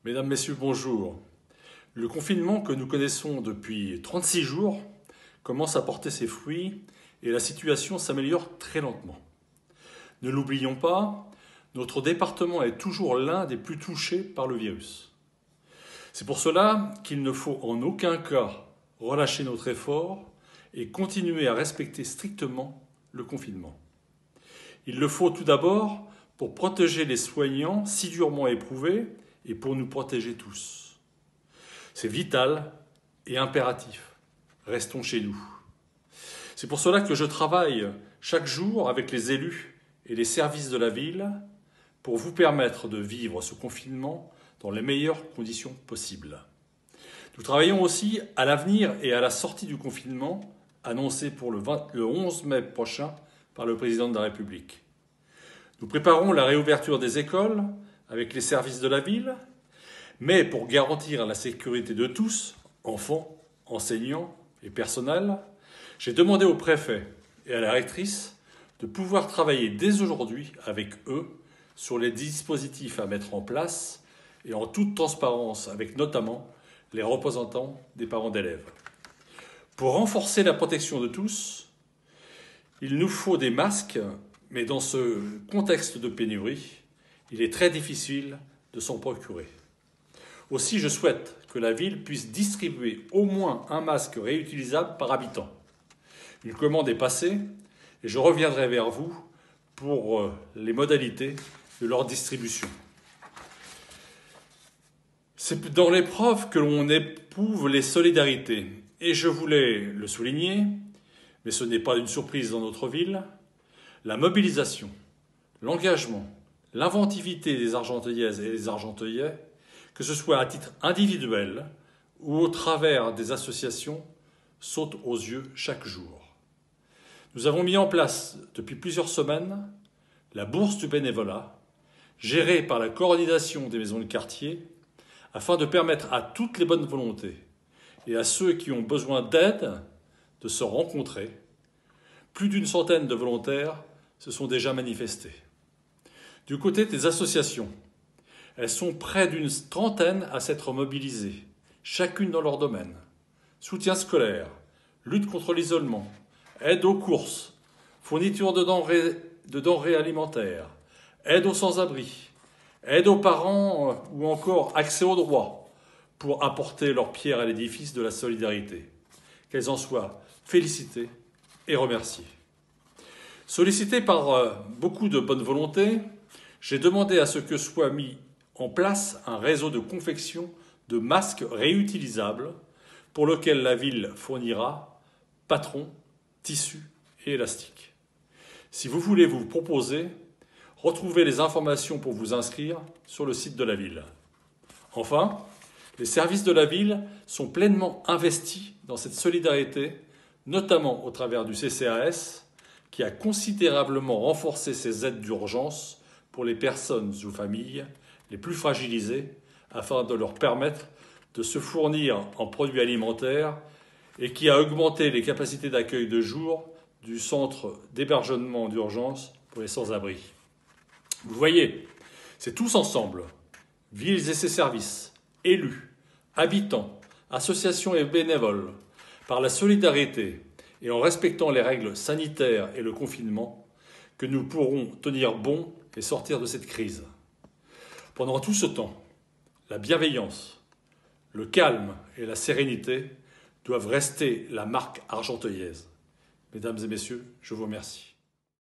Mesdames, Messieurs, bonjour. Le confinement que nous connaissons depuis 36 jours commence à porter ses fruits et la situation s'améliore très lentement. Ne l'oublions pas, notre département est toujours l'un des plus touchés par le virus. C'est pour cela qu'il ne faut en aucun cas relâcher notre effort et continuer à respecter strictement le confinement. Il le faut tout d'abord pour protéger les soignants si durement éprouvés et pour nous protéger tous. C'est vital et impératif. Restons chez nous. C'est pour cela que je travaille chaque jour avec les élus et les services de la ville pour vous permettre de vivre ce confinement dans les meilleures conditions possibles. Nous travaillons aussi à l'avenir et à la sortie du confinement annoncé pour le 11 mai prochain par le président de la République. Nous préparons la réouverture des écoles avec les services de la ville, mais pour garantir la sécurité de tous, enfants, enseignants et personnel, j'ai demandé au préfet et à la rectrice de pouvoir travailler dès aujourd'hui avec eux sur les dispositifs à mettre en place et en toute transparence avec notamment les représentants des parents d'élèves. Pour renforcer la protection de tous, il nous faut des masques, mais dans ce contexte de pénurie, il est très difficile de s'en procurer. Aussi, je souhaite que la ville puisse distribuer au moins un masque réutilisable par habitant. Une commande est passée et je reviendrai vers vous pour les modalités de leur distribution. C'est dans l'épreuve que l'on éprouve les solidarités. Et je voulais le souligner, mais ce n'est pas une surprise dans notre ville, la mobilisation, l'engagement, l'inventivité des Argenteuillaises et des Argenteuillais, que ce soit à titre individuel ou au travers des associations, sautent aux yeux chaque jour. Nous avons mis en place depuis plusieurs semaines la bourse du bénévolat, gérée par la coordination des maisons de quartier, afin de permettre à toutes les bonnes volontés et à ceux qui ont besoin d'aide de se rencontrer. Plus d'une centaine de volontaires se sont déjà manifestés. Du côté des associations, elles sont près d'une trentaine à s'être mobilisées, chacune dans leur domaine. Soutien scolaire, lutte contre l'isolement, aide aux courses, fourniture de denrées alimentaires, aide aux sans-abri, aide aux parents ou encore accès aux droits pour apporter leur pierre à l'édifice de la solidarité. Qu'elles en soient félicitées et remerciées. Sollicité par beaucoup de bonne volonté, j'ai demandé à ce que soit mis en place un réseau de confection de masques réutilisables pour lequel la ville fournira patrons, tissus et élastiques. Si vous voulez vous proposer, retrouvez les informations pour vous inscrire sur le site de la ville. Enfin, les services de la ville sont pleinement investis dans cette solidarité, notamment au travers du CCAS, qui a considérablement renforcé ses aides d'urgence pour les personnes ou familles les plus fragilisées, afin de leur permettre de se fournir en produits alimentaires et qui a augmenté les capacités d'accueil de jour du centre d'hébergement d'urgence pour les sans-abri. Vous voyez, c'est tous ensemble, villes et ses services, élus, habitants, associations et bénévoles, par la solidarité et en respectant les règles sanitaires et le confinement, que nous pourrons tenir bon et sortir de cette crise. Pendant tout ce temps, la bienveillance, le calme et la sérénité doivent rester la marque argenteuillaise. Mesdames et messieurs, je vous remercie.